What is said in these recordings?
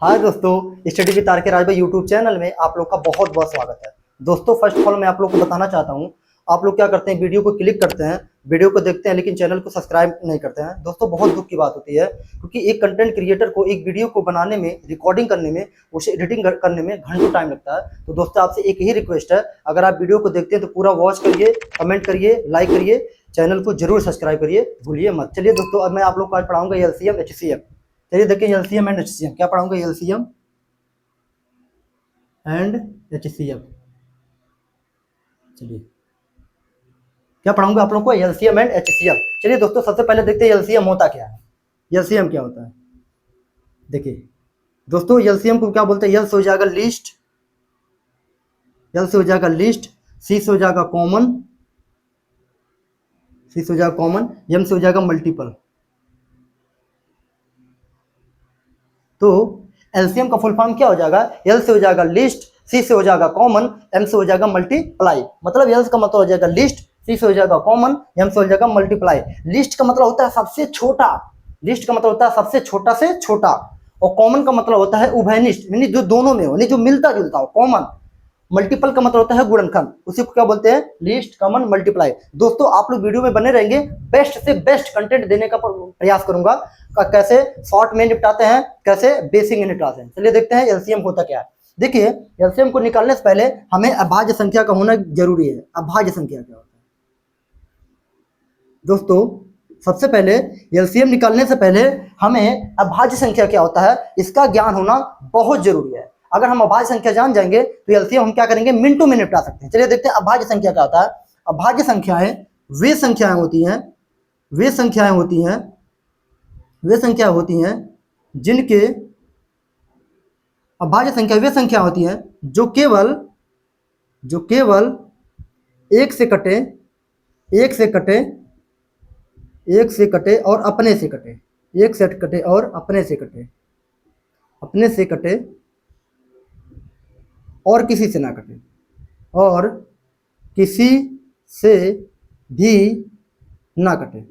हाय दोस्तों, study with are के राज भाई यूट्यूब चैनल में आप लोग का बहुत बहुत स्वागत है। दोस्तों फर्स्ट ऑफ ऑल मैं आप लोग को बताना चाहता हूँ, आप लोग क्या करते हैं, वीडियो को क्लिक करते हैं, वीडियो को देखते हैं लेकिन चैनल को सब्सक्राइब नहीं करते हैं। दोस्तों बहुत दुख की बात होती है, क्योंकि एक कंटेंट क्रिएटर को एक वीडियो को बनाने में, रिकॉर्डिंग करने में, उसे एडिटिंग करने में घंटों टाइम लगता है। तो दोस्तों आपसे एक ही रिक्वेस्ट है, अगर आप वीडियो को देखते हैं तो पूरा वॉच करिए, कमेंट करिए, लाइक करिए, चैनल को जरूर सब्सक्राइब करिए, भूलिए मत। चलिए दोस्तों अब मैं आप लोग को आज पढ़ाऊंगा एलसीएम एचसीएफ। चलिए देखिए एलसीएम एंड एचसीएम क्या पढ़ाऊंगा, एलसीएम एंड एचसीएफ। चलिए क्या पढ़ाऊंगा आप लोग को, एलसीएम एंड एचसीएफ। चलिए दोस्तों सबसे पहले देखते हैं एलसीएम होता क्या है, एलसीएम क्या होता है। देखिए दोस्तों एलसीएम को क्या बोलते हैं, एल से हो जाएगा लिस्ट, एल से हो जाएगा लिस्ट, सी से हो जाएगा कॉमन, सी से हो जाएगा कॉमन, एम से हो जाएगा मल्टीपल। तो एलसीएम का फुल फॉर्म क्या हो जाएगा, एल से हो जाएगा लिस्ट, सी से हो जाएगा कॉमन, एम से हो जाएगा मल्टीप्लाई। मतलब एल का मतलब हो जाएगा लिस्ट, सी से हो जाएगा कॉमन, एम से हो जाएगा मल्टीप्लाई। लिस्ट का मतलब होता है सबसे छोटा, लिस्ट का मतलब होता है सबसे छोटा से छोटा, और कॉमन का मतलब होता है उभयनिष्ठ, यानी जो दोनों में हो, यानी जो मिलता जुलता हो, कॉमन। मल्टीपल का मतलब होता है गुणनखंड, उसी को क्या बोलते हैं, लिस्ट, कॉमन, मल्टीप्लाई। दोस्तों आप लोग वीडियो में बने रहेंगे, बेस्ट से बेस्ट कंटेंट देने का प्रयास करूंगा। कैसे शॉर्ट में निपटाते हैं, कैसे बेसिक में निपटाते हैं। चलिए देखते हैं एलसीएम होता क्या है। देखिए एलसीएम को निकालने से पहले हमें अभाज्य संख्या का होना जरूरी है। अभाज्य संख्या क्या होता है दोस्तों, सबसे पहले एलसीएम निकालने से पहले हमें अभाज्य संख्या क्या होता है इसका ज्ञान होना बहुत जरूरी है। अगर हम अभाज्य संख्या जान जाएंगे तो एलसीएम हम क्या करेंगे, मिनटों में निपटा सकते हैं। चलिए देखते हैं अभाज्य संख्या क्या होता है। अभाज्य संख्याएं वे संख्याएं होती हैं, वे संख्याएं होती हैं, वे संख्या होती हैं जिनके, अभाज्य संख्या वे संख्या होती हैं जो केवल एक से कटे, एक से कटे, एक से कटे और अपने से कटे, एक से कटे और अपने से कटे, अपने से कटे और किसी से ना कटे, और किसी से भी ना कटे।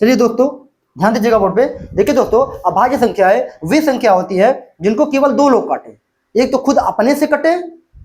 चलिए दोस्तों ध्यान दीजिएगा बोर्ड पे। देखिए दोस्तों अभाज्य संख्याएं वे संख्या होती है जिनको केवल दो लोग काटे, एक तो खुद अपने से कटे,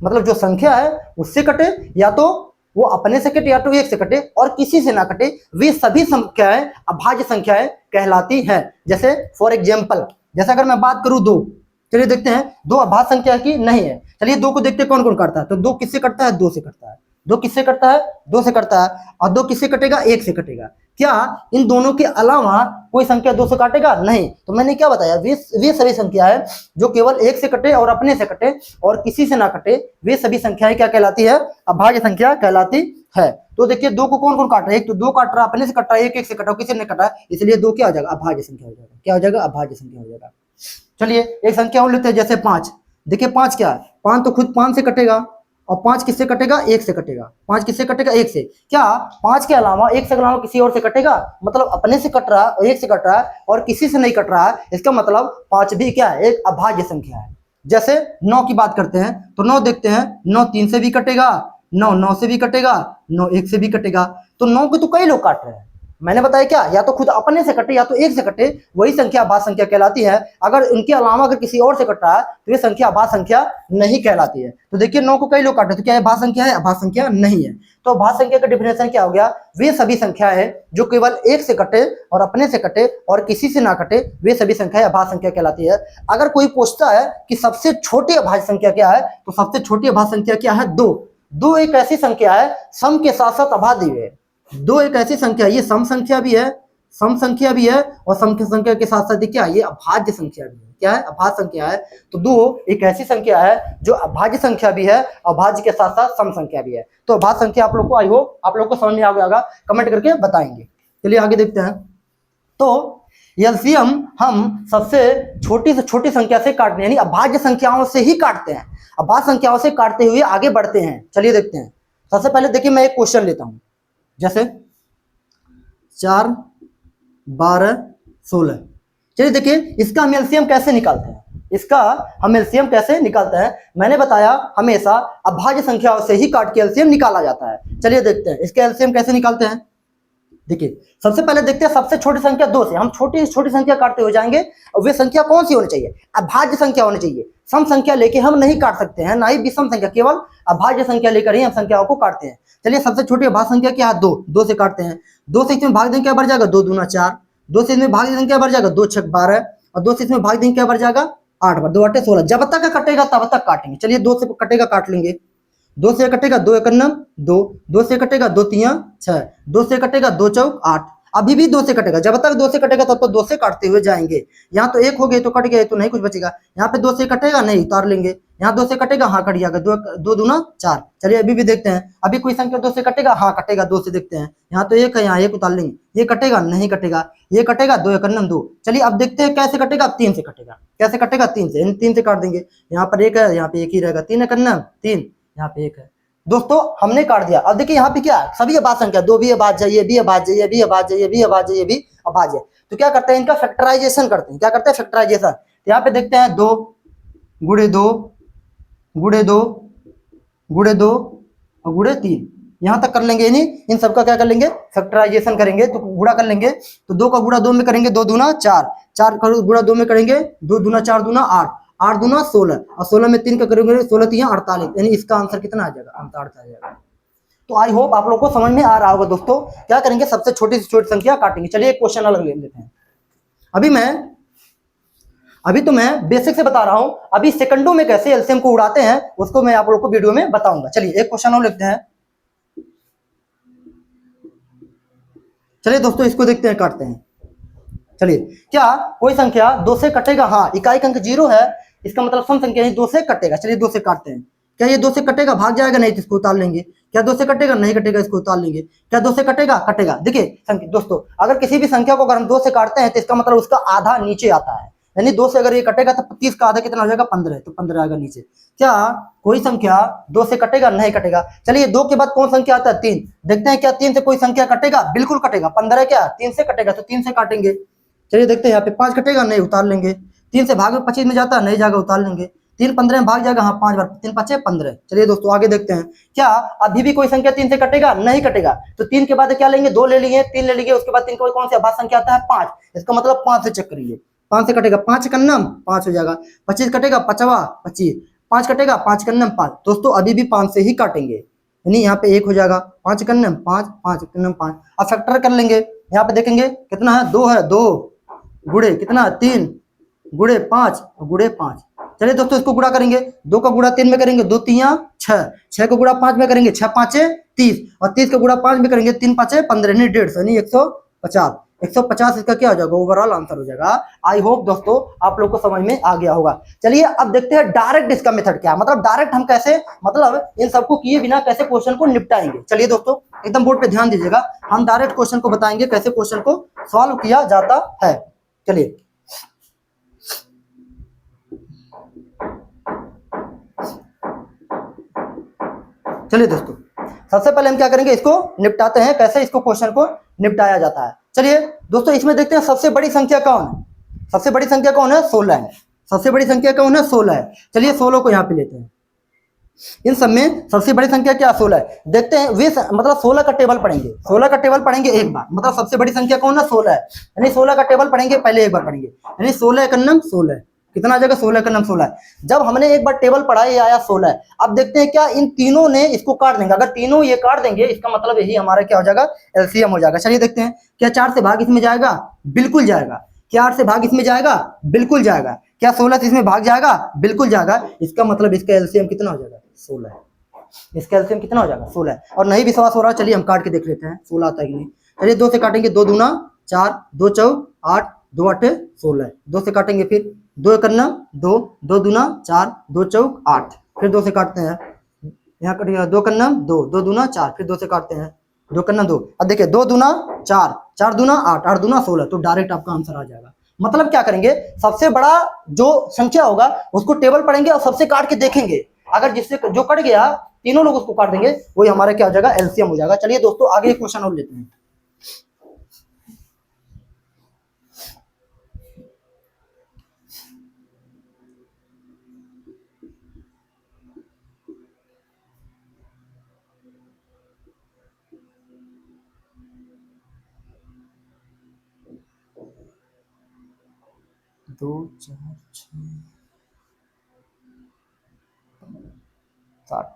मतलब जो संख्या है उससे कटे, या तो वो अपने से कटे या तो एक से कटे और किसी से ना कटे, वे सभी संख्याएं अभाज्य संख्याएं कहलाती हैं। जैसे फॉर एग्जाम्पल, जैसे अगर मैं बात करूं दो, चलिए देखते हैं दो अभाज्य संख्या की नहीं है। चलिए दो को देखते हैं कौन कौन काटता है। तो दो किससे कटता है, दो से कटता है। दो किससे कटता है, दो से कटता है। और दो किससे कटेगा, एक से कटेगा। क्या इन दोनों के अलावा कोई संख्या दो से काटेगा, नहीं। तो मैंने क्या बताया, वे सभी संख्याएं जो केवल एक से कटे और अपने से कटे और किसी से ना कटे, वे सभी संख्याएं क्या कहलाती है, अभाज्य संख्या कहलाती है। तो देखिए दो को कौन कौन काट रहा है, एक तो दो काट रहा है, अपने से कट रहा है, एक से कटा, किसी ने कटा, इसलिए दो क्या हो जाएगा, अभाज्य संख्या हो जाएगा। क्या हो जाएगा, अभाज्य संख्या हो जाएगा। चलिए एक संख्या और लेते हैं, जैसे पांच। देखिए पांच क्या है, पांच तो खुद पांच से कटेगा, और पांच किससे कटेगा, एक से कटेगा। पांच किससे कटेगा, एक से। क्या पांच के अलावा, एक से अलावा किसी और से कटेगा, मतलब अपने से कट रहा है और एक से कट रहा है और किसी से नहीं कट रहा है, इसका मतलब पांच भी क्या है, एक अभाज्य संख्या है। जैसे नौ की बात करते हैं तो नौ देखते हैं, नौ तीन से भी कटेगा, नौ नौ से भी कटेगा, नौ एक से भी कटेगा। तो नौ को तो कई लोग काट रहे हैं, मैंने बताया क्या, या तो खुद अपने से कटे या तो एक से कटे, वही संख्या अभाज्य संख्या कहलाती है। अगर इनके अलावा अगर किसी और से कट रहा है तो ये संख्या अभाज्य संख्या नहीं कहलाती है। तो देखिए 9 को कई लोग काटे, तो क्या अभाज्य संख्या है, अभाज्य संख्या नहीं है। तो अभाज्य संख्या का डिफिनेशन क्या हो गया, वे सभी संख्याएं हैं जो केवल एक से कटे और अपने से कटे और किसी से ना कटे, वे सभी संख्याएं अभाज्य संख्या कहलाती है। अगर कोई पूछता है कि सबसे छोटी अभाज्य संख्या क्या है, तो सबसे छोटी अभाज्य संख्या क्या है, दो। दो एक ऐसी संख्या है सम के साथ साथ अभाज्य है। दो एक ऐसी संख्या, ये सम संख्या भी है, सम संख्या भी है, और सम की संख्या के साथ साथ क्या, ये अभाज्य संख्या भी है। क्या है, अभाज्य संख्या है। तो दो एक ऐसी संख्या है जो अभाज्य संख्या भी है, अभाज्य के साथ साथ सम संख्या भी है। तो अभाज्य संख्या आप लोग को, आई होप आप लोग को समझ में आ गया होगा, कमेंट करके बताएंगे। चलिए आगे देखते हैं। तो एलसीएम हम सबसे छोटी से छोटी संख्या से काटते हैं, यानी अभाज्य संख्याओं से ही काटते हैं। अभाज्य संख्याओं से काटते हुए आगे बढ़ते हैं। चलिए देखते हैं। सबसे पहले देखिए मैं एक क्वेश्चन लेता हूं, जैसे 4, 12, 16। चलिए देखिए इसका हम एलसीएम कैसे निकालते हैं, इसका हम एलसीएम कैसे निकालते हैं। मैंने बताया हमेशा अभाज्य संख्याओं से ही काट के एलसीएम निकाला जाता है। चलिए देखते हैं इसका एलसीएम कैसे निकालते हैं। देखिए सबसे पहले देखते हैं सबसे छोटी संख्या 2 से। हम छोटी से छोटी संख्या काटते हुए जाएंगे और वे संख्या कौन सी होनी चाहिए? अभाज्य संख्या होनी चाहिए। सम संख्या लेके हम नहीं काट सकते हैं, ना ही विषम संख्या, केवल अभाज्य संख्या लेकर ही हम संख्याओं को काटते हैं। चलिए सबसे छोटी अभाज्य संख्या क्या है? 2। 2 से काटते हैं। 2 से इसमें भाग देंगे क्या बढ़ जाएगा? 2 दूना 4। 2 से इसमें भाग देंगे क्या बढ़ जाएगा? 2 छक 12। और 2 से इसमें भाग देंगे क्या बढ़ जाएगा? 8 बार 2 8 16। जब तक कटेगा तब तक काटेंगे। चलिए 2 से कटेगा, काट लेंगे। 2 से कटेगा 2 एकम 2। 2 से कटेगा 2 तिया 6। 2 से कटेगा 2 चौक 8। अभी भी 2 से कटेगा, जब तक 2 से कटेगा तब तक 2 से काटते हुए जाएंगे। यहाँ तो 1 हो गए तो कट गए, तो नहीं कुछ बचेगा। यहाँ पे 2 से कटेगा, नहीं उतार लेंगे। यहाँ 2 से कटेगा, हाँ कट जाएगा। 2 दूना 4। चलिए अभी भी देखते हैं, अभी कोई संख्या 2 से कटेगा, हाँ कटेगा। 2 से देखते हैं, यहाँ तो 1 है, यहाँ 1 उतार लेंगे। ये कटेगा, नहीं कटेगा। ये कटेगा, 2 एकम 2। चलिए अब देखते हैं कैसे कटेगा। 3 से कटेगा। कैसे कटेगा? 3 से। 3 से काट देंगे। यहाँ पर 1 है, यहाँ पे 1 ही रहेगा। 3 एकम 3, यहाँ पे 1 है। दोस्तों हमने काट दिया। अब देखिए यहाँ पे क्या है? सभी अभाज्य संख्या, 2 भी अभाज्य, ये भी अभाज्य, ये भी अभाज्य, ये भी अभाज्य, ये भी अभाज्य। तो क्या करते हैं? इनका फैक्टराइजेशन करते हैं। क्या करते हैं? फैक्टराइजेशन। तो यहाँ पे देखते हैं 2 गुणे 2 गुणे 2 गुणे 2 और गुणे 3, यहाँ तक कर लेंगे। नहीं, इन सबका क्या कर लेंगे? फैक्टराइजेशन करेंगे। तो गुणा कर लेंगे, तो 2 का गुणा 2 में करेंगे, 2 दूना 4। 4 का गुणा 2 में करेंगे, 2 दूना 4 दूना 8। 8 दूना 16, और 16 में 3 का करेंगे, 16 3 48। यानी इसका आंसर कितना आ जाएगा? 48 आ जाएगा। तो आई होप आप लोग को समझ में आ रहा होगा। दोस्तों क्या करेंगे? सबसे छोटी से छोटी संख्या काटेंगे। चलिए एक क्वेश्चन अलग ले लेते हैं। अभी तो मैं बेसिक से बता रहा हूं, अभी सेकंडों में कैसे एलसीएम को उड़ाते हैं उसको मैं आप लोग को वीडियो में बताऊंगा। चलिए एक क्वेश्चन और लिखते हैं। चलिए दोस्तों इसको देखते हैं, काटते हैं। चलिए, क्या कोई संख्या 2 से कटेगा? हाँ, इकाई अंक 0 है, इसका मतलब सम संख्या 2 से कटेगा। चलिए 2 से काटते हैं। क्या ये 2 से कटेगा? भाग जाएगा, नहीं तो इसको उतार लेंगे। क्या 2 से कटेगा? नहीं कटेगा, इसको उतार लेंगे। क्या 2 से कटेगा? कटेगा। देखिए दोस्तों, अगर किसी भी संख्या को अगर हम 2 से काटते हैं तो इसका मतलब उसका आधा नीचे आता है। यानी 2 से अगर ये कटेगा तो 25 का आधा कितना हो जाएगा? 15। तो 15 आएगा नीचे। क्या कोई संख्या 2 से कटेगा? नहीं कटेगा। चलिए 2 के बाद कौन संख्या आता है? 3। देखते हैं क्या 3 से कोई संख्या कटेगा? बिल्कुल कटेगा। 15 क्या 3 से कटेगा, तो 3 से काटेंगे। चलिए देखते हैं, यहाँ पे 5 कटेगा, नहीं उतार लेंगे। 3 से भाग में 25 में जाता है, नहीं जाएगा, उतार लेंगे। 3 15 में भाग जाएगा, हाँ 5 बार, 3 5 15। चलिए दोस्तों आगे देखते हैं। क्या अभी भी कोई संख्या 3 से कटेगा? नहीं कटेगा। तो 3 के बाद क्या लेंगे? 2 ले लिए, 3 ले लिए, उसके बाद 3 कौन सी अभाज्य संख्या आता है? 5। इसका मतलब 5 से चेक करिए। 5 से कटेगा, 5 कन्नम 5 हो जाएगा। 25 कटेगा, 5वां 25। 5 कटेगा, 5 कन्नम 5। दोस्तों अभी भी 5 से ही काटेंगे, यानी यहाँ पे 1 हो जाएगा। 5 कन्नम 5, 5 कन्नम 5। अब फैक्टर कर लेंगे। यहाँ पे देखेंगे कितना है? 2 है, 2 गुणे कितना? 3 गुणे 5 गुणे 5। चलिए दोस्तों इसको गुणा करेंगे। 2 का गुणा 3 में करेंगे, 2 तिया 6। 6 का गुणा 5 में करेंगे, 6 5 30। और 30 का गुणा 5 में करेंगे, 3 5 15, यानी 150, यानी 150। 150 इसका क्या हो जाएगा? ओवरऑल आंसर हो जाएगा। आई होप दोस्तों आप लोग को समझ में आ गया होगा। चलिए अब देखते हैं डायरेक्ट इसका मेथड क्या है, मतलब डायरेक्ट हम कैसे, मतलब इन सबको किए बिना कैसे क्वेश्चन को निपटाएंगे। चलिए दोस्तों एकदम बोर्ड पे ध्यान दीजिएगा, हम डायरेक्ट क्वेश्चन को बताएंगे कैसे क्वेश्चन को सॉल्व किया जाता है। चलिए चलिए दोस्तों सबसे पहले हम क्या करेंगे? इसको निपटाते हैं, कैसे इसको क्वेश्चन को निपटाया जाता है। चलिए दोस्तों इसमें देखते हैं सबसे बड़ी संख्या कौन है? सबसे बड़ी संख्या कौन है? 16 है। सबसे बड़ी संख्या कौन है? 16 है। चलिए 16 को यहाँ पे लेते हैं। इन सब में सबसे बड़ी संख्या क्या? 16 है। देखते हैं वे मतलब 16 का टेबल पढ़ेंगे। 16 का टेबल पढ़ेंगे एक बार, मतलब सबसे बड़ी संख्या कौन है? 16 है। यानी 16 का टेबल पढ़ेंगे पहले, एक बार पढ़ेंगे। यानी 16 एकन्नम 16, कितना आ जाएगा? 16 एकन्नम 16। जब हमने एक बार टेबल पढ़ा, ये आया 16। अब देखते हैं क्या इन तीनों ने इसको काट देंगे। अगर तीनों ये काट देंगे इसका मतलब यही हमारा क्या हो जाएगा? एलसीएम हो जाएगा। चलिए देखते हैं, क्या 4 से भाग इसमें जाएगा? बिल्कुल जाएगा। क्या 8 से भाग इसमें जाएगा? बिल्कुल जाएगा। क्या 16 से इसमें भाग जाएगा? बिल्कुल जाएगा। इसका मतलब इसका एलसीएम कितना हो जाएगा? 16 है। इसका एलसीएम कितना हो जाएगा? 16 है। और नहीं विश्वास हो रहा, चलिए हम काट के देख लेते हैं 16 आता है कि नहीं। चलिए 2 से काटेंगे, 2 दूना 4, 2 चौक 8, 2 8 16। 2 से काटेंगे, फिर 2 एकन्ना 2, 2 दूना 4, 2 चौक 8। फिर 2 से काटते हैं, यहाँ कटेगा 2 कन्ना 2, 2 दूना 4। फिर 2 से काटते हैं, 2 कन्ना 2। अब देखिए 2 दूना 4, 4 दूना 8, 8 दूना 16। तो डायरेक्ट आपका आंसर आ जाएगा। मतलब क्या करेंगे? सबसे बड़ा जो संख्या होगा उसको टेबल पढ़ेंगे और सबसे काट के देखेंगे। अगर जिससे जो कट गया तीनों लोग उसको काट देंगे, वही हमारा क्या हो जाएगा? एलसीएम हो जाएगा। चलिए दोस्तों आगे एक क्वेश्चन और लेते हैं। 2 4 6 60।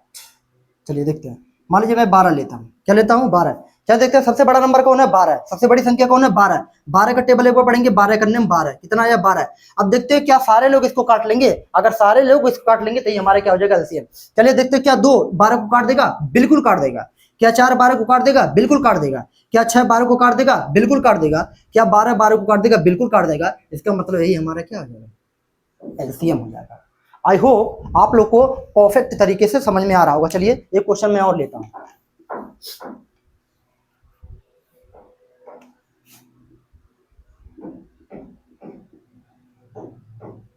चलिए देखते हैं। मान लीजिए मैं 12 लेता हूँ। क्या लेता हूँ? 12। क्या देखते हैं? सबसे बड़ा नंबर कौन है? 12 है। सबसे बड़ी संख्या कौन है? 12। 12 का टेबल एक बार पढ़ेंगे। 12 करने में 12 कितना आया? 12। अब देखते हैं क्या सारे लोग इसको काट लेंगे। अगर सारे लोग इसको काट लेंगे तो ये हमारा क्या हो जाएगा? एलसीएम। चलिए देखते हैं। क्या 2 12 को काट देगा? बिल्कुल काट देगा। क्या 4 12 को काट देगा? बिल्कुल काट देगा। क्या 6 12 को काट देगा? बिल्कुल काट देगा। क्या 12 12 को काट देगा? बिल्कुल काट देगा। इसका मतलब यही हमारा क्या हो जाएगा? एलसीएम हो जाएगा। आई होप आप लोग को परफेक्ट तरीके से समझ में आ रहा होगा। चलिए एक क्वेश्चन मैं और लेता हूं।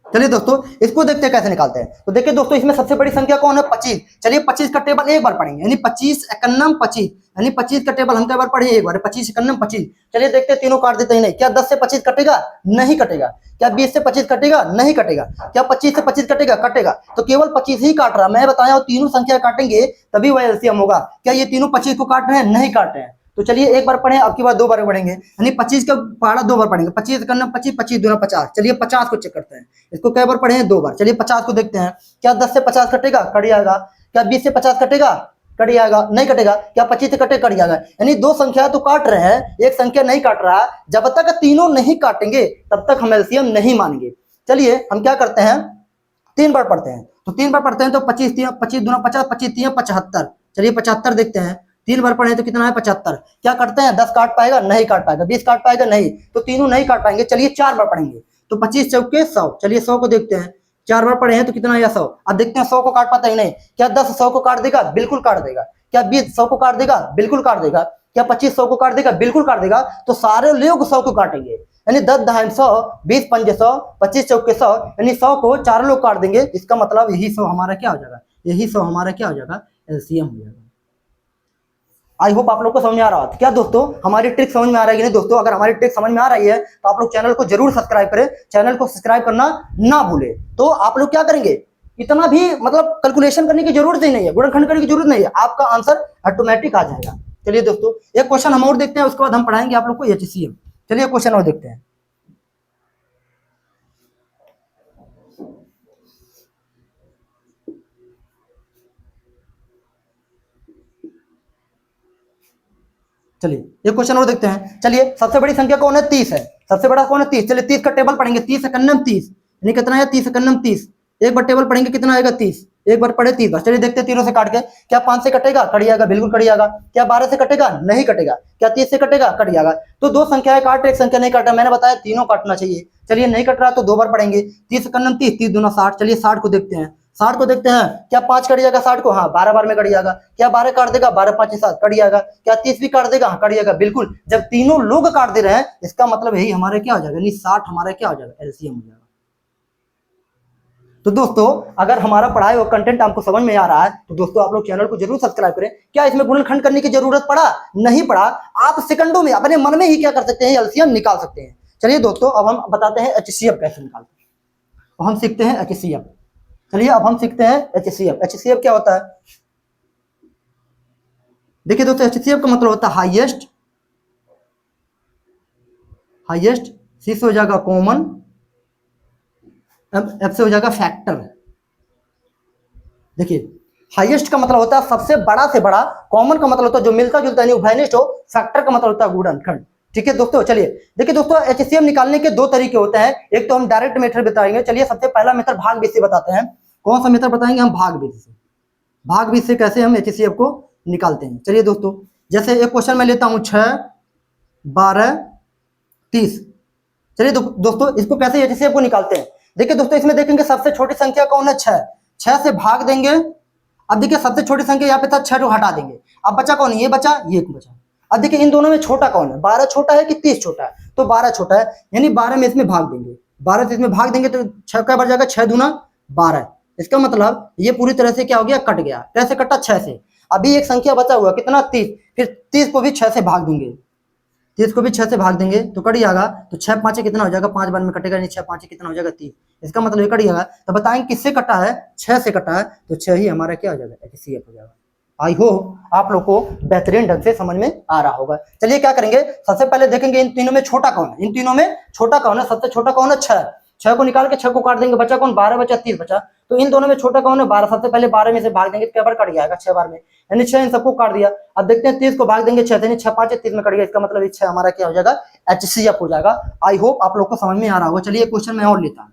चलिए दोस्तों इसको देखते हैं कैसे निकालते हैं। तो देखिए दोस्तों इसमें सबसे बड़ी संख्या कौन है? 25। चलिए 25 का टेबल एक बार पढ़ेंगे, यानी 25 51 25, यानी 25 का टेबल हम कई बार पढ़े? एक बार। 25 51 25। चलिए देखते हैं तीनों काट देते हैं नहीं। क्या 10 से 25 कटेगा? नहीं कटेगा। क्या 20 से 25 कटेगा? नहीं कटेगा। क्या 25 से 25 कटेगा? कटेगा। तो केवल 25 ही काट रहा। मैं बताया तीनों संख्या काटेंगे तभी वह एलसीएम होगा। क्या ये तीनों 25 को काट रहे हैं? नहीं काट रहे हैं। तो चलिए एक बार पढ़े, अब की बार 2 बार पढ़ेंगे, यानी 25 का पहाड़ा 2 बार पढ़ेंगे। 25 करना 25 25 दूना 50। चलिए 50 को चेक करते हैं। इसको कई बार पढ़े हैं? 2 बार। चलिए 50 को देखते हैं। क्या 10 से 50 कटेगा? कट जाएगा। क्या 20 से 50 कटेगा? कट जाएगा। नहीं कटेगा। क्या 25 से कटे? कट जाएगा। यानी 2 संख्या तो काट रहे हैं, एक संख्या नहीं काट रहा। जब तक तीनों नहीं काटेंगे तब तक हम एलसीएम नहीं मानेंगे। चलिए हम क्या करते हैं, 3 बार पढ़ते हैं। तो 3 बार पढ़ते हैं तो 25 25 दूना 50, 25 3 75। चलिए 75 देखते हैं। 3 बार पढ़े तो कितना है? 75। क्या करते हैं? 10 काट पाएगा? नहीं काट पाएगा। 20 काट पाएगा? नहीं। तो तीनों नहीं काट पाएंगे। चलिए 4 बार पढ़ेंगे। तो 25 चौके 100। चलिए 100 को देखते हैं। 4 बार पढ़े हैं तो कितना आया? 100। अब देखते हैं 100 को काट पाता ही नहीं। क्या 10 100 को काट देगा? बिल्कुल काट देगा। क्या 20 100 को काट देगा? बिल्कुल काट देगा। क्या 25 100 को काट देगा? बिल्कुल काट देगा। तो सारे लोग 100 को काटेंगे, यानी 10 दहाई 100, 20 पंजे 100, 25 चौके 100, यानी 100 को 4 लोग काट देंगे। इसका मतलब यही 100 हमारा क्या हो जाएगा? यही 100 हमारा क्या हो जाएगा? एलसीएम हो जाएगा। आई होप आप लोग को समझ में आ रहा है। क्या दोस्तों हमारी ट्रिक समझ में आ रहा है कि नहीं? दोस्तों अगर हमारी ट्रिक समझ में आ रही है तो आप लोग चैनल को जरूर सब्सक्राइब करें। चैनल को सब्सक्राइब करना ना भूले। तो आप लोग क्या करेंगे, इतना भी मतलब कैलकुलेशन करने की जरूरत ही नहीं है, गुणनखंड करने की जरूरत नहीं है, आपका आंसर ऑटोमेटिक आ जाएगा। चलिए दोस्तों एक क्वेश्चन हम और देखते हैं, उसके बाद हम पढ़ाएंगे आप लोग को एचसीएम। चलिए क्वेश्चन और देखते हैं। चलिए एक क्वेश्चन और देखते हैं। चलिए सबसे बड़ी संख्या कौन है? 30 है। सबसे बड़ा कौन है? 30। चलिए 30 का टेबल पढ़ेंगे। 30 51 30, यानी कितना है? 30 51 30। एक बार टेबल पढ़ेंगे कितना आएगा? 30। एक बार पढ़े 30 बार। चलिए देखते हैं तीनों से काट के। क्या 5 से कटेगा? कट जाएगा। बिल्कुल कट जाएगा। क्या 12 से कटेगा? नहीं कटेगा। क्या 30 से कटेगा? कट जाएगा। तो 2 संख्याएं काट, एक संख्या नहीं काटा। मैंने बताया तीनों काटना चाहिए। चलिए नहीं कट रहा तो 2 बार पढ़ेंगे। 30 51 30, 30 दूना 60। चलिए 60 को देखते हैं। 60 को देखते हैं। क्या 5 कट जाएगा 60 को? हाँ 12 बार में कट जाएगा। क्या 12 काट देगा? 12 5 7 कट जाएगा। क्या 30 भी काट देगा? हाँ कट जाएगा। बिल्कुल, जब तीनों लोग काट दे रहे हैं इसका मतलब यही हमारे क्या हो जाएगा? यानी 60 हमारा क्या हो जाएगा? एलसीएम हो जाएगा। तो दोस्तों अगर हमारा पढ़ाई और कंटेंट आपको समझ में आ रहा है तो दोस्तों आप लोग चैनल को जरूर सब्सक्राइब करें। क्या इसमें गुणनखंड करने की जरूरत पड़ा? नहीं पड़ा। आप सेकंडों में अपने मन में ही क्या कर सकते हैं? एलसीएम निकाल सकते हैं। चलिए दोस्तों अब हम बताते हैं एचसीएफ कैसे निकालते हैं। तो हम सीखते हैं एचसीएफ। चलिए अब हम सीखते हैं एचसीएफ। एचसीएफ क्या होता है? देखिए दोस्तों एचसीएफ का मतलब होता है हाईएस्ट, हाईएस्ट, सी से हो जाएगा कॉमन, एफ से हो जाएगा फैक्टर। देखिए हाईएस्ट का मतलब होता है सबसे बड़ा से बड़ा, कॉमन का मतलब होता है जो मिलता जुलता यानी उभयनिष्ठ हो, फैक्टर का मतलब होता है गुणनखंड। ठीक है दोस्तों। चलिए देखिए दोस्तों एचसीएफ निकालने के 2 तरीके होते हैं। एक तो हम डायरेक्ट मेथड बताएंगे। चलिए सबसे पहला मेथड भाग विधि से बताते हैं। कौन सा मेथड बताएंगे हम? भाग विधि से। भाग विधि से कैसे हम एचसीएफ को निकालते हैं। चलिए दोस्तों जैसे एक क्वेश्चन मैं लेता हूं 6 12 30। चलिए दोस्तों इसको कैसे एचसीएफ को निकालते हैं। देखिए दोस्तों इसमें देखेंगे सबसे छोटी संख्या कौन है? 6। 6 से भाग देंगे। अब देखिए सबसे छोटी संख्या यहाँ पे था 6 को हटा देंगे। अब बचा कौन? ये बचा, ये बचा। अब देखिए इन दोनों में छोटा कौन है? 12 छोटा है कि 30 छोटा है? तो 12 छोटा है, यानी 12 में इसमें भाग देंगे। 12 से इसमें भाग देंगे तो 6 का बढ़ जाएगा 6 दूना 12। इसका मतलब ये पूरी तरह से क्या हो गया? कट गया। कैसे कटा? 6 से। अभी एक संख्या बचा हुआ कितना? 30। फिर 30 को भी 6 से भाग देंगे। 30 को भी 6 से भाग देंगे तो कट जाएगा। तो 6 5 कितना हो जाएगा? 5 बार में कटेगा, नहीं 6 5 कितना हो जाएगा? 30। इसका मतलब ये कट जाएगा। तो बताएंगे किससे कटा है? 6 से कटा है। तो 6 ही हमारा क्या हो जाएगा? एचसीएफ हो जाएगा। आई होप आप लोग को बेहतरीन ढंग से समझ में आ रहा होगा। चलिए क्या करेंगे, सबसे पहले देखेंगे इन तीनों में छोटा कौन है। इन तीनों में छोटा कौन है? सबसे छोटा कौन है? 6। 6 को निकाल के 6 को काट देंगे, बचा कौन 12 बचा 30 बचा। तो इन दोनों में छोटा कौन है 12। सबसे पहले 12 में से भाग देंगे, क्या बार कट जाएगा 6 बार में, यानी 6 इन सबको काट दिया। अब देखते हैं 30 को भाग देंगे 6 यानी 6 5 30 में कट गया, इसका मतलब 6 हमारा क्या हो जाएगा HCF हो जाएगा। आई होप आप लोग को समझ में आ रहा होगा। चलिए क्वेश्चन में और लेता हूं।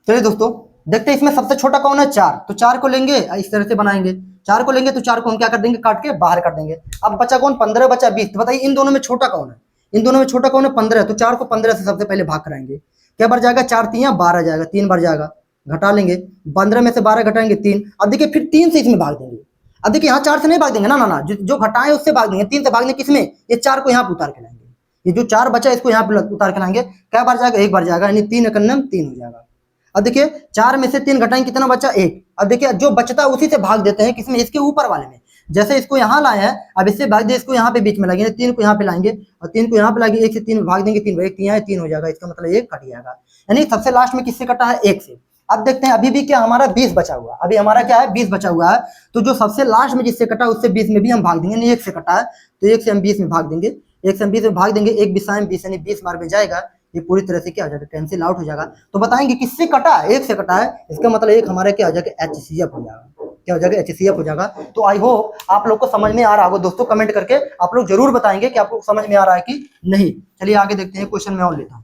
चलिए दोस्तों देखते हैं इसमें सबसे छोटा कौन है 4, तो 4 को लेंगे इस तरह से बनाएंगे, 4 को लेंगे तो 4 को हम क्या कर देंगे काट के बाहर कर देंगे। अब बचा कौन 15 बचा 20, तो बताइए इन दोनों में छोटा कौन है, इन दोनों में छोटा कौन है 15, तो 4 को 15 से सबसे पहले भाग कराएंगे, क्या बार जाएगा 4 3 12 जाएगा, 3 बार जाएगा, घटा लेंगे 15 में से 12 घटाएंगे 3। अब देखिए फिर 3 से इसमें भाग देंगे। अब देखिए यहाँ 4 से नहीं भाग देंगे ना ना ना, जो घटाए उससे भाग देंगे, 3 से भागने किसमें, ये 4 को यहाँ पे उतार के लाएंगे, ये जो 4 बचा इसको यहाँ पे उतार के लाएंगे, क्या बार जाएगा 1 बार जाएगा, यानी 3 एकन्नम 3 हो जाएगा। अब देखिए 4 में से 3 घटाएंगे कितना बचा 1। अब देखिए जो बचता है उसी से भाग देते हैं, किसमें इसके ऊपर वाले में, जैसे इसको यहाँ लाए हैं अब इससे भाग दे, इसको यहाँ पे बीच में लाएंगे, 3 को यहाँ पे लाएंगे और 3 को यहाँ पे लाएंगे, 1 से 3 में भाग देंगे, 3 1 3 3 हो जाएगा, इसका मतलब 1 कट जाएगा, यानी सबसे लास्ट में किससे कटा है 1 से। अब देखते हैं अभी भी क्या हमारा 20 बचा हुआ, अभी हमारा क्या है 20 बचा हुआ है, तो जो सबसे लास्ट में जिससे कटा उससे 20 में भी हम भाग देंगे, नहीं 1 से कटा है तो 1 से हम 20 में भाग देंगे, 1 से हम 20 में भाग देंगे, 1 20 20 यानी 20 बार में जाएगा, ये पूरी तरह से क्या हो जाएगा कैंसिल आउट हो जाएगा। तो बताएंगे किससे कटा है 1 से कटा है, इसका मतलब 1 हमारा क्या हो जाएगा HCF हो जाएगा, क्या हो जाएगा HCF हो जाएगा। तो आई होप आप लोग को समझ में आ रहा होगा दोस्तों, कमेंट करके आप लोग जरूर बताएंगे कि आपको समझ में आ रहा है कि नहीं। चलिए आगे देखते हैं, क्वेश्चन में और लेता हूं।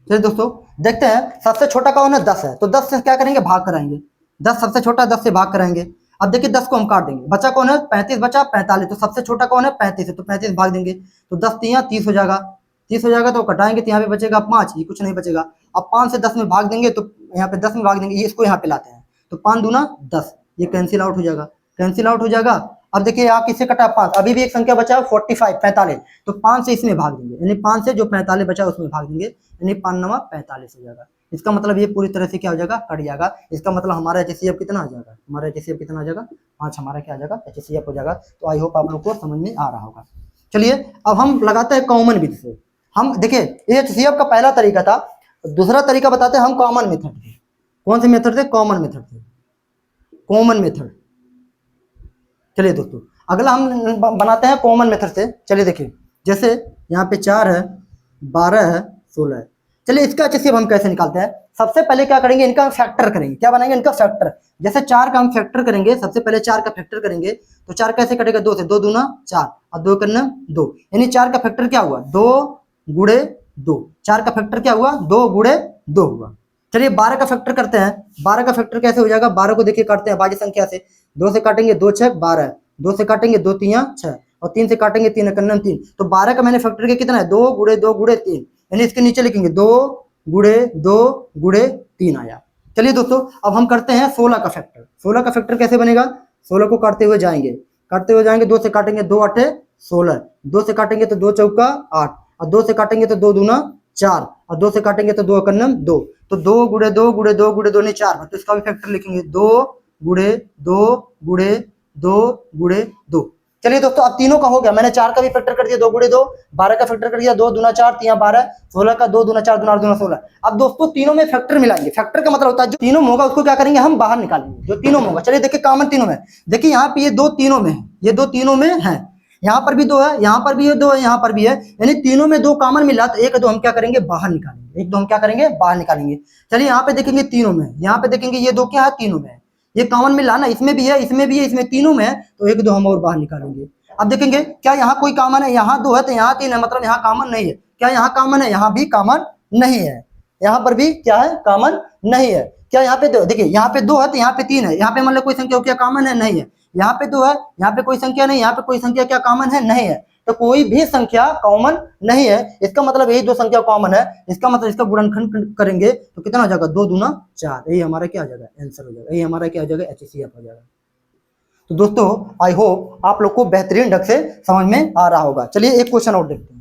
चलिए दोस्तों देखते हैं सबसे छोटा कौन है 10 है, तो 10 से क्या करेंगे भाग कराएंगे, 10 सबसे छोटा 10 से भाग कराएंगे। अब देखिए 10 को हम काट देंगे, बचा कौन है 35 बचा 45, तो सबसे छोटा कौन है 35 है, तो 35 भाग देंगे, तो 10 3 30 हो जाएगा, 30 हो जाएगा तो कटाएंगे तो यहाँ पे बचेगा 5, ये कुछ नहीं बचेगा। अब 5 से 10 में भाग देंगे तो यहाँ पे 10 में भाग देंगे, ये इसको यहाँ पे लाते हैं, तो 5 दूना 10, ये कैंसिल आउट हो जाएगा, कैंसिल आउट हो जाएगा। अब देखिए यहाँ किससे कटा 5, अभी भी एक संख्या बचा है 45 45, तो 5 से इसमें भाग देंगे, यानी 5 से जो 45 बचा उसमें भाग देंगे, यानी 5 9 45 हो जाएगा। इसका मतलब ये पूरी तरह से क्या हो जाएगा कट जाएगा, इसका मतलब हमारा HCF कितना आ जाएगा, हमारा HCF कितना आ जाएगा 5 हमारा क्या आ जाएगा HCF हो जाएगा। तो आई होप आप लोग को समझ में आ रहा होगा। चलिए अब हम लगाते हैं कॉमन विधि से। हम देखिए HCF का पहला तरीका था, दूसरा तरीका बताते हैं हम कॉमन मेथड थे। कौन से मेथड थे, कॉमन मेथड थे, कॉमन मेथड। चलिए दोस्तों अगला हम बनाते हैं कॉमन मेथड से। चलिए देखिए जैसे यहाँ पे 4 है 12 है 16 है, चलिए इसका HCF हम कैसे निकालते हैं। सबसे पहले क्या करेंगे इनका फैक्टर करेंगे, क्या बनाएंगे इनका फैक्टर। जैसे 4 का हम फैक्टर करेंगे, सबसे पहले 4 का फैक्टर करेंगे, तो 4 कैसे कटेगा 2 से, 2 दूना 4 और 2 करना 2, यानी 4 का फैक्टर क्या हुआ 2 गुणे 2, 4 का फैक्टर क्या हुआ 2 गुणे 2 हुआ। चलिए 12 का फैक्टर करते हैं, 12 का फैक्टर कैसे हो जाएगा, 12 को देखिए काटते हैं भाज्य संख्या से, 2 से काटेंगे 2 6 12, 2 से काटेंगे 2 3 6 और 3 से काटेंगे 3 एकन्नम 3, तो 12 का मैंने फैक्टर किया कितना है 2 गुणे 2 गुणे 3, यानी इसके नीचे लिखेंगे 2 गुणे 2 गुणे 3 आया। चलिए दोस्तों अब हम करते हैं 16 का फैक्टर। 16 का फैक्टर कैसे बनेगा, 16 को काटते हुए जाएंगे, काटते हुए जाएंगे, 2 से काटेंगे 2 8 16, 2 से काटेंगे तो 2 चौका 8 और 2 से काटेंगे तो 2 दूना 4 और 2 से काटेंगे तो 2 एकन्नम 2, तो 2 गुणे 2 गुणे 2 गुणे 2 नहीं 4, तो इसका भी फैक्टर लिखेंगे 2 गुणे 2 गुणे 2 गुणे 2। चलिए दोस्तों अब तीनों का हो गया, मैंने 4 का भी फैक्टर कर दिया 2 गुणे 2, 12 का फैक्टर कर दिया 2 दूना 4 3 12, 16 का 2 दूना 4 दूना 8 दूना 16। अब दोस्तों तीनों में फैक्टर मिलाएंगे, फैक्टर का मतलब होता है जो तीनों में होगा उसको क्या करेंगे हम बाहर निकालेंगे, जो तीनों में होगा। चलिए देखिए कॉमन तीनों में, देखिए यहाँ पे ये 2 तीनों में है, ये 2 तीनों में है, यहाँ पर भी 2 है, यहाँ पर भी 2 है, यहाँ पर भी है, यानी तीनों में 2 कॉमन मिला तो 1 2 हम क्या करेंगे बाहर निकालेंगे, 1 2 हम क्या करेंगे बाहर निकालेंगे। चलिए यहाँ पे देखेंगे तीनों में, यहाँ पे देखेंगे ये 2 क्या है तीनों में, ये कॉमन मिला ना, इसमें भी है इसमें भी है, इसमें तीनों में है, तो 1 2 हम और बाहर निकालेंगे। अब देखेंगे क्या यहाँ कोई कॉमन है, यहाँ 2 है तो यहाँ 3 है, मतलब यहाँ कॉमन नहीं है, क्या यहाँ कॉमन है, यहाँ भी कॉमन नहीं है, यहाँ पर भी क्या है कॉमन नहीं है। क्या यहाँ पे देखिए यहाँ पे 2 है तो यहाँ पे 3 है, यहाँ पे मतलब कोई संख्या क्या कॉमन है नहीं है, यहाँ पे 2 है यहाँ पे कोई संख्या नहीं, यहाँ पे कोई संख्या क्या कॉमन है नहीं है, तो कोई भी संख्या कॉमन नहीं है, इसका मतलब यही 2 संख्या कॉमन है, इसका मतलब इसका गुणनखंड करेंगे तो कितना हो जाएगा 2 दूना 4, यही हमारा क्या हो जाएगा आंसर हो जाएगा, यही हमारा क्या हो जाएगा HCF हो जाएगा। तो दोस्तों आई होप आप लोग को बेहतरीन ढंग से समझ में आ रहा होगा। चलिए एक क्वेश्चन और देखते हैं।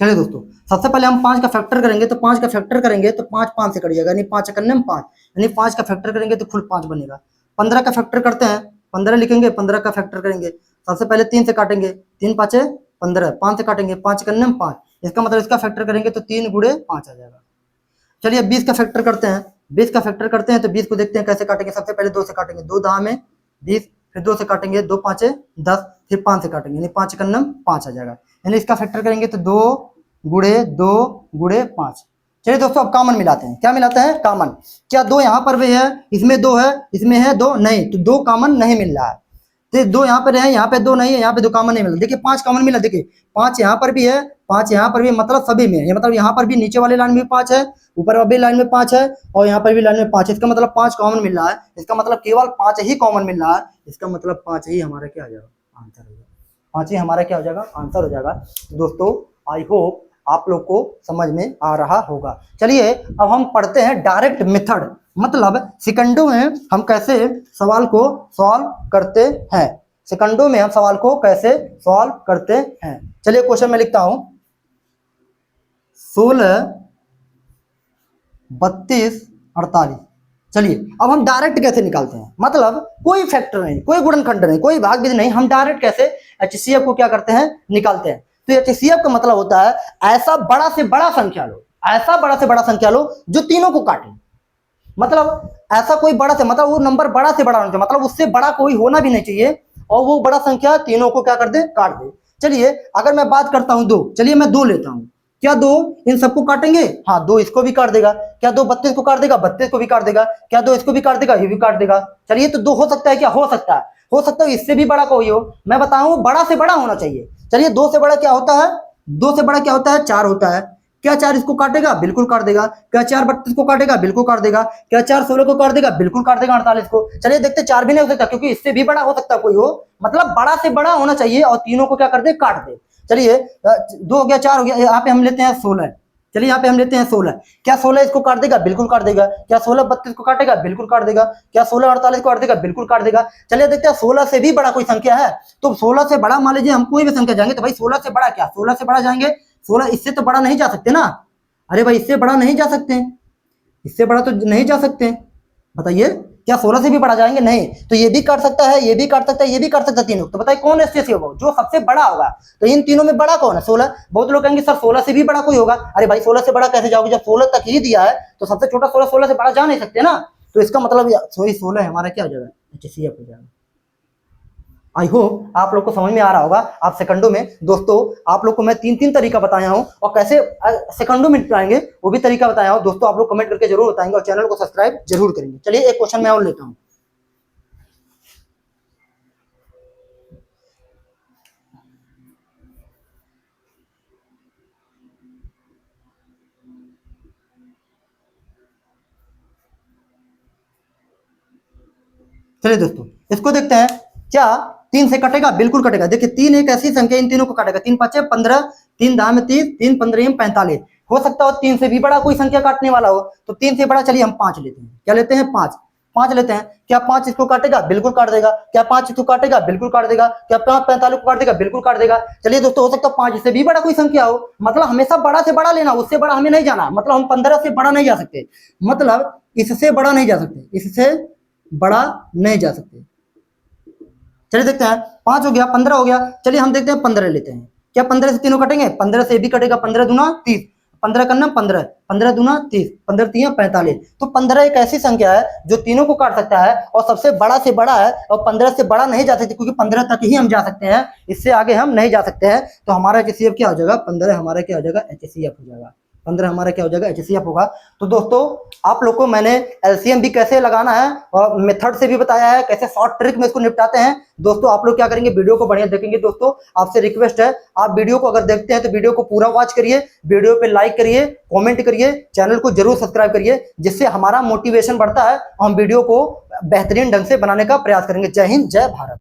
चलिए दोस्तों सबसे पहले हम 5 का फैक्टर करेंगे, तो 5 का फैक्टर करेंगे तो 5 5 से कट जाएगा, यानी 5 एकन्नम 5, यानी 5 का फैक्टर करेंगे तो कुल 5 बनेगा। 15 का फैक्टर करते हैं, 15 लिखेंगे, 15 का फैक्टर करेंगे, सबसे पहले 3 से काटेंगे, 3 पाँचे 15, 5 से काटेंगे, 5 करने में 5, इसका मतलब इसका फैक्टर करेंगे तो 3 गुणे 5 आ जाएगा। चलिए 20 का फैक्टर करते हैं, 20 का फैक्टर करते हैं तो 20 को देखते हैं कैसे काटेंगे। सबसे पहले 2 से काटेंगे, 2 दहा में 20, फिर 2 से काटेंगे, 2 पाँचे 10, फिर 5 से काटेंगे, यानी 5 करने में 5 आ जाएगा। यानी इसका फैक्टर करेंगे तो 2 गुणे 2 गुणे 5। चलिए दोस्तों अब कॉमन मिलाते हैं। क्या मिलाते हैं? कॉमन। क्या 2 यहाँ पर भी है, इसमें 2 है, इसमें है 2 नहीं, तो 2 कॉमन नहीं मिल रहा है। तो 2 यहाँ पर है, यहाँ पे 2 नहीं है, यहाँ पे 2 कॉमन नहीं मिला। देखिए 5 कॉमन मिला, देखिए 5 यहाँ पर भी है, 5 यहाँ पर भी, मतलब सभी में, ये मतलब यहाँ पर भी नीचे वाले लाइन में 5 है, ऊपर वाली लाइन में 5 है, और यहाँ पर भी लाइन में 5 है। इसका मतलब 5 कॉमन मिल रहा है, इसका मतलब केवल 5 ही कॉमन मिल रहा है। इसका मतलब 5 ही हमारा क्या हो जाएगा? आंसर हो जाएगा। 5 ही हमारा क्या हो जाएगा? आंसर हो जाएगा। दोस्तों आई होप आप लोग को समझ में आ रहा होगा। चलिए अब हम पढ़ते हैं डायरेक्ट मेथड, मतलब सेकंडों में हम कैसे सवाल को सॉल्व करते हैं। सेकंडों में हम सवाल को कैसे सॉल्व करते हैं। चलिए क्वेश्चन में लिखता हूं 16 32 48। चलिए अब हम डायरेक्ट कैसे निकालते हैं, मतलब कोई फैक्टर नहीं, कोई गुणनखंड नहीं, कोई भाग विधि नहीं, हम डायरेक्ट कैसे एचसीएफ को क्या करते हैं? निकालते हैं। तो एचसीएफ का मतलब होता है ऐसा बड़ा से बड़ा संख्या लो, ऐसा बड़ा से बड़ा संख्या लो जो तीनों को काटे। मतलब ऐसा कोई बड़ा से, मतलब वो नंबर बड़ा से बड़ा होना चाहिए, मतलब उससे बड़ा कोई होना भी नहीं चाहिए, और वो बड़ा संख्या तीनों को क्या कर दे? काट दे। चलिए अगर मैं बात करता हूं 2, चलिए मैं 2 लेता हूं। क्या 2 इन सबको काटेंगे? हाँ 2 इसको भी काट देगा। क्या 2 32 को काट देगा? 32 को भी काट देगा। क्या 2 इसको भी काट देगा? ये भी काट देगा। चलिए तो 2 हो सकता है क्या? हो सकता है, हो सकता है इससे भी बड़ा कोई हो। मैं बताऊं बड़ा से बड़ा होना चाहिए। चलिए 2 से बड़ा क्या होता है? 2 से बड़ा क्या होता है? 4 होता है। क्या 4 इसको काटेगा? बिल्कुल काट देगा। क्या 4 32 को काटेगा? बिल्कुल काट देगा। क्या 4 16 को काट देगा? बिल्कुल काट देगा 48 को। चलिए देखते 4 भी नहीं हो सकता, क्योंकि इससे भी बड़ा हो सकता कोई हो, मतलब बड़ा से बड़ा होना चाहिए और तीनों को क्या कर दे? काट दे। चलिए 2 हो गया, 4 हो गया, यहाँ पे हम लेते हैं 16। चलिए यहाँ पे हम लेते हैं 16। क्या 16 इसको काट देगा? बिल्कुल काट देगा। क्या 16 32 को काटेगा? बिल्कुल काट देगा। क्या 16 48 को काट देगा? बिल्कुल काट देगा। चलिए देखते हैं 16 से भी बड़ा कोई संख्या है, तो 16 से बड़ा मान लीजिए हम कोई भी संख्या जाएंगे, तो भाई 16 से बड़ा क्या? 16 से बड़ा जाएंगे, 16 इससे तो बड़ा नहीं जा सकते ना। अरे भाई इससे बड़ा नहीं जा सकते, इससे बड़ा तो नहीं जा सकते। बताइए क्या 16 से भी बड़ा जाएंगे? नहीं। तो ये भी काट सकता है, ये भी काट सकता है, ये भी काट सकता है, तीनों। तो बताइए कौन इससे से होगा? जो सबसे बड़ा होगा। तो इन तीनों में बड़ा कौन है? 16। बहुत लोग कहेंगे सर 16 से भी बड़ा कोई होगा। अरे भाई 16 से बड़ा कैसे जाओगे? जब 16 तक ही दिया है तो सबसे छोटा 16, 16 से बड़ा जा नहीं सकते ना। तो इसका मतलब 16 हमारा क्या हो जाएगा? एचसीएफ हो जाएगा। आई होप आप लोग को समझ में आ रहा होगा। आप सेकंडों में, दोस्तों आप लोग को मैं 3 तरीका बताया हूं, और कैसे सेकंडों में निपटाएंगे वो भी तरीका बताया हूं। दोस्तों आप लोग कमेंट करके जरूर बताएंगे और चैनल को सब्सक्राइब जरूर करेंगे। चलिए एक क्वेश्चन मैं और लेता हूं। चलिए दोस्तों इसको देखते हैं। क्या 3 से कटेगा? बिल्कुल कटेगा। देखिए 3 एक ऐसी संख्या, इन तीनों को काटेगा। 3 5 15, 3 10 में 30, 3 15 में 45। हो सकता हो 3 से भी बड़ा कोई संख्या काटने वाला हो, तो 3 से बड़ा चलिए हम 5 लेते हैं। क्या लेते हैं? 5 लेते हैं। क्या 5 इसको काटेगा? बिल्कुल काट देगा। क्या 5 इसको काटेगा? बिल्कुल काट देगा। क्या 5 45 को काट देगा? बिल्कुल काट देगा। चलिए दोस्तों हो सकता है 5 से भी बड़ा कोई संख्या हो, मतलब हमेशा बड़ा से बड़ा लेना, उससे बड़ा हमें नहीं जाना। मतलब हम 15 से बड़ा नहीं जा सकते, मतलब इससे बड़ा नहीं जा सकते, इससे बड़ा नहीं जा सकते। चलिए देखते हैं 5 हो गया, 15 हो गया। चलिए हम देखते हैं 15 लेते हैं। क्या 15 से तीनों कटेंगे? 15 से भी कटेगा। 15 दूना 30, 15 करना 15, 15 दूना 30, 15 3 45। तो 15 एक ऐसी संख्या है जो तीनों को काट सकता है और सबसे बड़ा से बड़ा है, और 15 से बड़ा नहीं जा सकते, क्योंकि 15 तक ही हम जा सकते हैं, इससे आगे हम नहीं जा सकते हैं। तो हमारा एचसीएफ क्या हो जाएगा? 15 हमारा क्या हो जाएगा? एचसीएफ हो जाएगा। 15 हमारा क्या हो जाएगा? एचसीएफ होगा। तो दोस्तों आप लोग को मैंने एलसीएम भी कैसे लगाना है और मेथड से भी बताया है, कैसे शॉर्ट ट्रिक में इसको निपटाते हैं। दोस्तों आप लोग क्या करेंगे? वीडियो को बढ़िया देखेंगे। दोस्तों आपसे रिक्वेस्ट है, आप वीडियो को अगर देखते हैं तो वीडियो को पूरा वॉच करिए, वीडियो पे लाइक करिए, कमेंट करिए, चैनल को जरूर सब्सक्राइब करिए, जिससे हमारा मोटिवेशन बढ़ता है और हम वीडियो को बेहतरीन ढंग से बनाने का प्रयास करेंगे। जय हिंद, जय भारत।